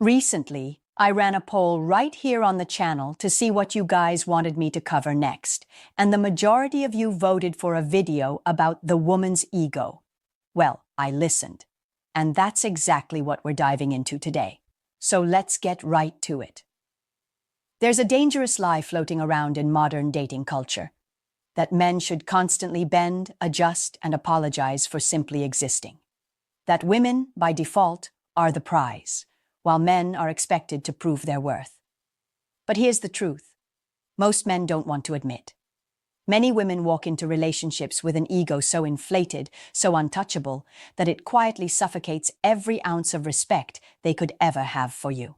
Recently, I ran a poll right here on the channel to see what you guys wanted me to cover next, and the majority of you voted for a video about the woman's ego. Well, I listened, and that's exactly what we're diving into today. So let's get right to it. There's a dangerous lie floating around in modern dating culture, that men should constantly bend, adjust, and apologize for simply existing. That women, by default, are the prize, while men are expected to prove their worth. But here's the truth. Most men don't want to admit. Many women walk into relationships with an ego so inflated, so untouchable, that it quietly suffocates every ounce of respect they could ever have for you.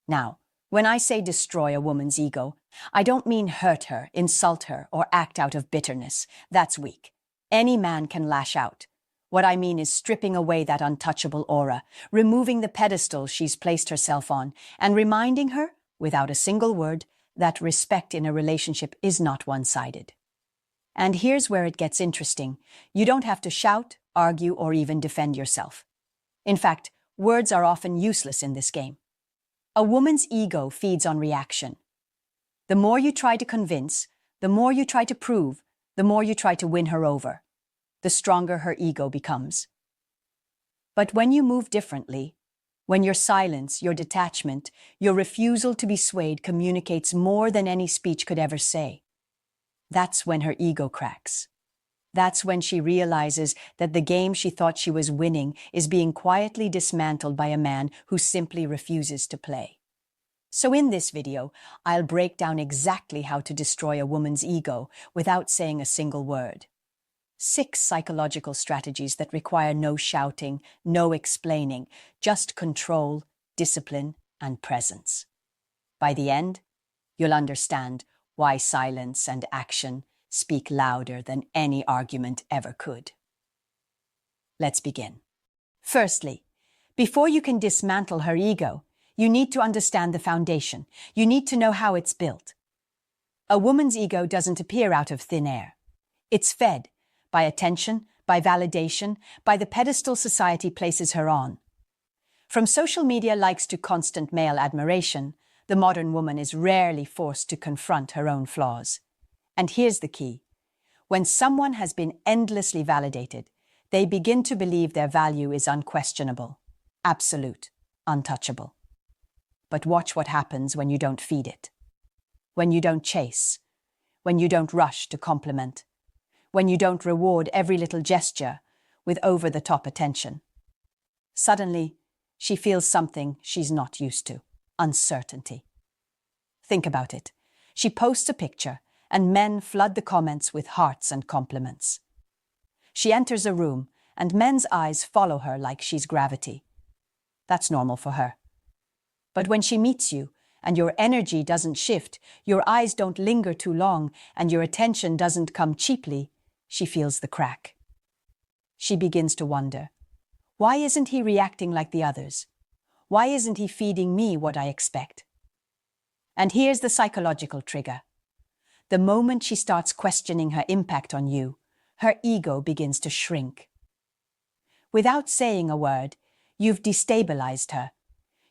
Now, when I say destroy a woman's ego, I don't mean hurt her, insult her, or act out of bitterness. That's weak. Any man can lash out. What I mean is stripping away that untouchable aura, removing the pedestal she's placed herself on, and reminding her, without a single word, that respect in a relationship is not one-sided. And here's where it gets interesting. You don't have to shout, argue, or even defend yourself. In fact, words are often useless in this game. A woman's ego feeds on reaction. The more you try to convince, the more you try to prove, the more you try to win her over, the stronger her ego becomes. But when you move differently, when your silence, your detachment, your refusal to be swayed communicates more than any speech could ever say, that's when her ego cracks. That's when she realizes that the game she thought she was winning is being quietly dismantled by a man who simply refuses to play. So in this video, I'll break down exactly how to destroy a woman's ego without saying a single word. 6 psychological strategies that require no shouting, no explaining, just control, discipline, and presence. By the end, you'll understand why silence and action speak louder than any argument ever could. Let's begin. Firstly, before you can dismantle her ego, you need to understand the foundation. You need to know how it's built. A woman's ego doesn't appear out of thin air. It's fed by attention, by validation, by the pedestal society places her on. From social media likes to constant male admiration, the modern woman is rarely forced to confront her own flaws. And here's the key. When someone has been endlessly validated, they begin to believe their value is unquestionable, absolute, untouchable. But watch what happens when you don't feed it. When you don't chase. When you don't rush to compliment. When you don't reward every little gesture with over-the-top attention. Suddenly, she feels something she's not used to: uncertainty. Think about it. She posts a picture, and men flood the comments with hearts and compliments. She enters a room, and men's eyes follow her like she's gravity. That's normal for her. But when she meets you, and your energy doesn't shift, your eyes don't linger too long, and your attention doesn't come cheaply, she feels the crack. She begins to wonder, why isn't he reacting like the others? Why isn't he feeding me what I expect? And here's the psychological trigger. The moment she starts questioning her impact on you, her ego begins to shrink. Without saying a word, you've destabilized her.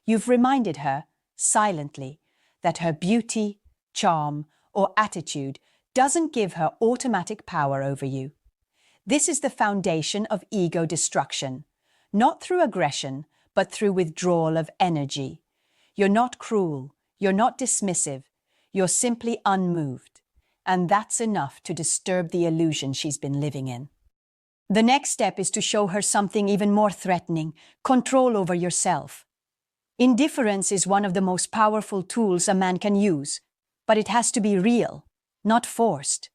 You've reminded her, silently, that her beauty, charm, or attitude doesn't give her automatic power over you. This is the foundation of ego destruction, not through aggression, but through withdrawal of energy. You're not cruel, you're not dismissive, you're simply unmoved. And that's enough to disturb the illusion she's been living in. The next step is to show her something even more threatening: control over yourself. Indifference is one of the most powerful tools a man can use, but it has to be real, not forced.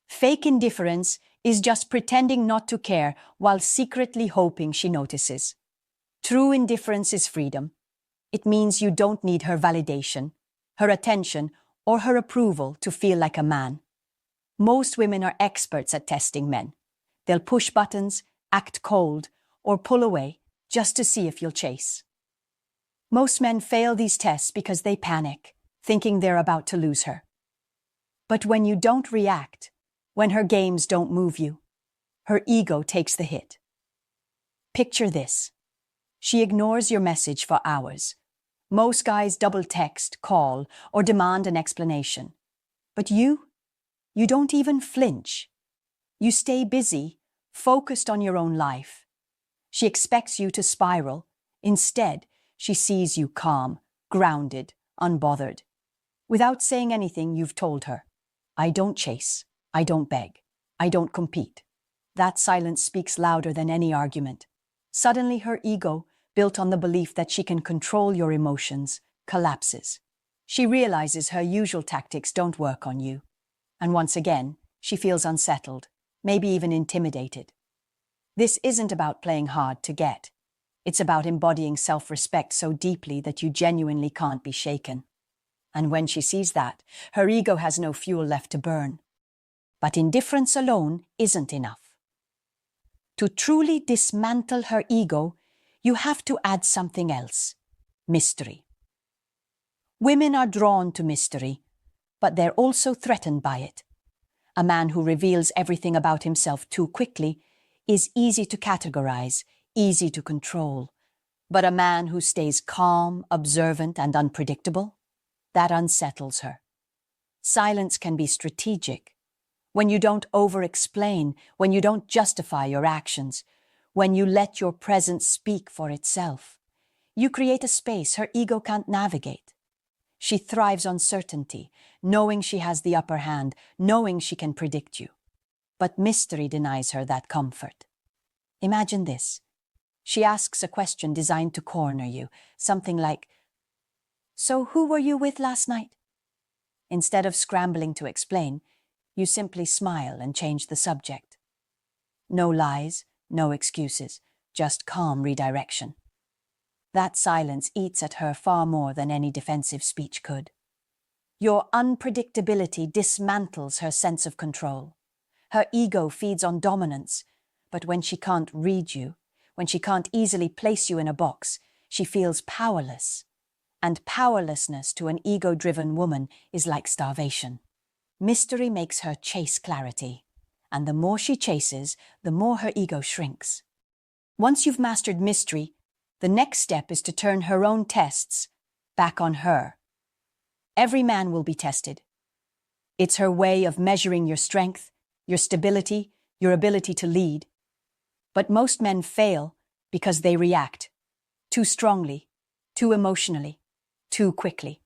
Fake indifference is just pretending not to care while secretly hoping she notices. True indifference is freedom. It means you don't need her validation, her attention, or her approval to feel like a man. Most women are experts at testing men. They'll push buttons, act cold, or pull away just to see if you'll chase. Most men fail these tests because they panic, thinking they're about to lose her. But when you don't react, when her games don't move you, her ego takes the hit. Picture this. She ignores your message for hours. Most guys double text, call, or demand an explanation. But you don't even flinch. You stay busy, focused on your own life. She expects you to spiral. Instead, she sees you calm, grounded, unbothered. Without saying anything, you've told her, I don't chase, I don't beg, I don't compete. That silence speaks louder than any argument. Suddenly her ego, built on the belief that she can control your emotions, collapses. She realizes her usual tactics don't work on you. And once again, she feels unsettled, maybe even intimidated. This isn't about playing hard to get. It's about embodying self-respect so deeply that you genuinely can't be shaken. And when she sees that, her ego has no fuel left to burn. But indifference alone isn't enough. To truly dismantle her ego, you have to add something else: mystery. Women are drawn to mystery, but they're also threatened by it. A man who reveals everything about himself too quickly is easy to categorize, easy to control. But a man who stays calm, observant, and unpredictable, that unsettles her. Silence can be strategic. When you don't over-explain, when you don't justify your actions, when you let your presence speak for itself, you create a space her ego can't navigate. She thrives on certainty, knowing she has the upper hand, knowing she can predict you. But mystery denies her that comfort. Imagine this. She asks a question designed to corner you, something like, "So who were you with last night?" Instead of scrambling to explain, you simply smile and change the subject. No lies, no excuses, just calm redirection. That silence eats at her far more than any defensive speech could. Your unpredictability dismantles her sense of control. Her ego feeds on dominance, but when she can't read you, when she can't easily place you in a box, she feels powerless. And powerlessness to an ego-driven woman is like starvation. Mystery makes her chase clarity, and the more she chases, the more her ego shrinks. Once you've mastered mystery, the next step is to turn her own tests back on her. Every man will be tested. It's her way of measuring your strength, your stability, your ability to lead. But most men fail because they react too strongly, too emotionally, too quickly.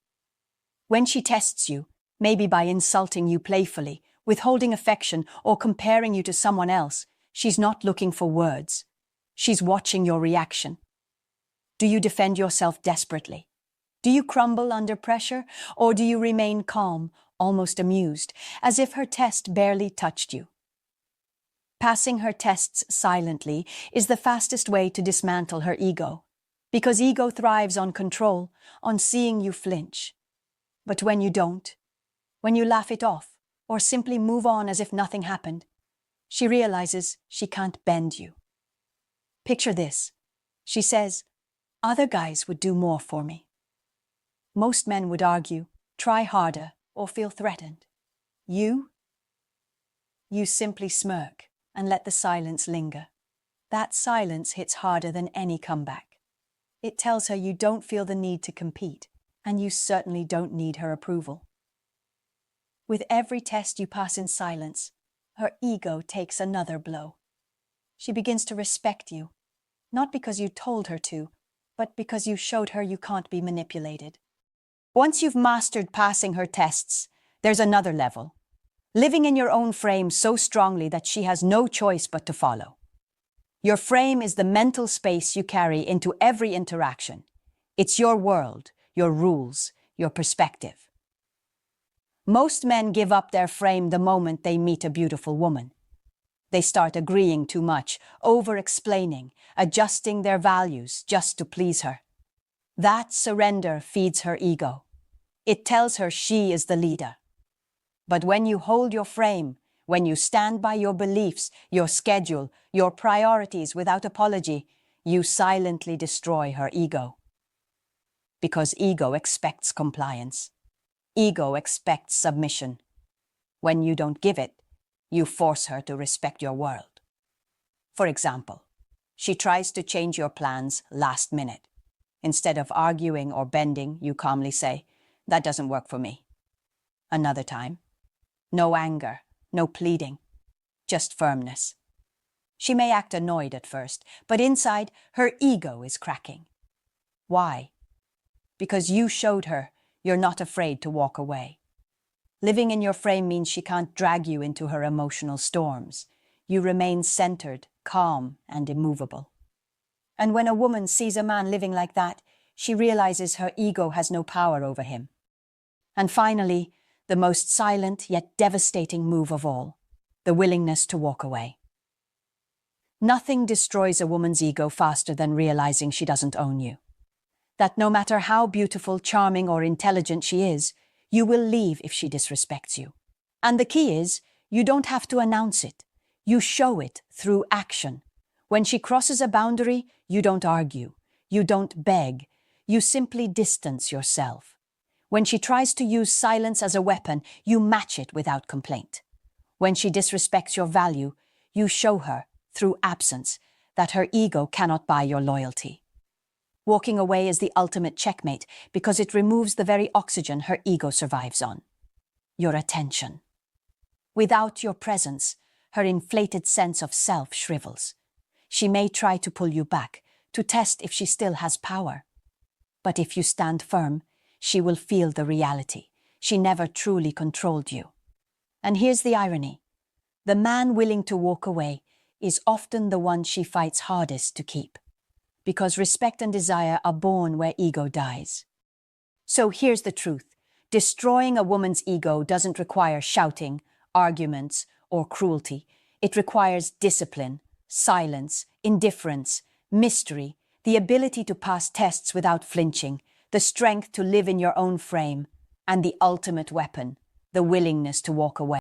When she tests you, maybe by insulting you playfully, withholding affection, or comparing you to someone else, she's not looking for words. She's watching your reaction. Do you defend yourself desperately? Do you crumble under pressure, or do you remain calm, almost amused, as if her test barely touched you? Passing her tests silently is the fastest way to dismantle her ego, because ego thrives on control, on seeing you flinch. But when you don't, when you laugh it off, or simply move on as if nothing happened, she realizes she can't bend you. Picture this. She says, "Other guys would do more for me." Most men would argue, try harder, or feel threatened. You simply smirk and let the silence linger. That silence hits harder than any comeback. It tells her you don't feel the need to compete, and you certainly don't need her approval. With every test you pass in silence, her ego takes another blow. She begins to respect you, not because you told her to, but because you showed her you can't be manipulated. Once you've mastered passing her tests, there's another level. Living in your own frame so strongly that she has no choice but to follow. Your frame is the mental space you carry into every interaction. It's your world, your rules, your perspective. Most men give up their frame the moment they meet a beautiful woman. They start agreeing too much, over-explaining, adjusting their values just to please her. That surrender feeds her ego. It tells her she is the leader. But when you hold your frame, when you stand by your beliefs, your schedule, your priorities without apology, you silently destroy her ego. Because ego expects compliance. Ego expects submission. When you don't give it, you force her to respect your world. For example, She tries to change your plans last minute. Instead of arguing or bending, you calmly say, "That doesn't work for me." Another time. No anger, no pleading, just firmness. She may act annoyed at first, but inside, her ego is cracking. Why? Because you showed her you're not afraid to walk away. Living in your frame means she can't drag you into her emotional storms. You remain centered, calm, and immovable. And when a woman sees a man living like that, she realizes her ego has no power over him. And finally, the most silent yet devastating move of all, the willingness to walk away. Nothing destroys a woman's ego faster than realizing she doesn't own you. That no matter how beautiful, charming, or intelligent she is, you will leave if she disrespects you. And the key is, you don't have to announce it. You show it through action. When she crosses a boundary, you don't argue. You don't beg. You simply distance yourself. When she tries to use silence as a weapon, you match it without complaint. When she disrespects your value, you show her, through absence, that her ego cannot buy your loyalty. Walking away is the ultimate checkmate because it removes the very oxygen her ego survives on. Your attention. Without your presence, her inflated sense of self shrivels. She may try to pull you back, to test if she still has power. But if you stand firm, she will feel the reality. She never truly controlled you. And here's the irony. The man willing to walk away is often the one she fights hardest to keep. Because respect and desire are born where ego dies. So here's the truth. Destroying a woman's ego doesn't require shouting, arguments, or cruelty. It requires discipline, silence, indifference, mystery, the ability to pass tests without flinching, the strength to live in your own frame, and the ultimate weapon, the willingness to walk away.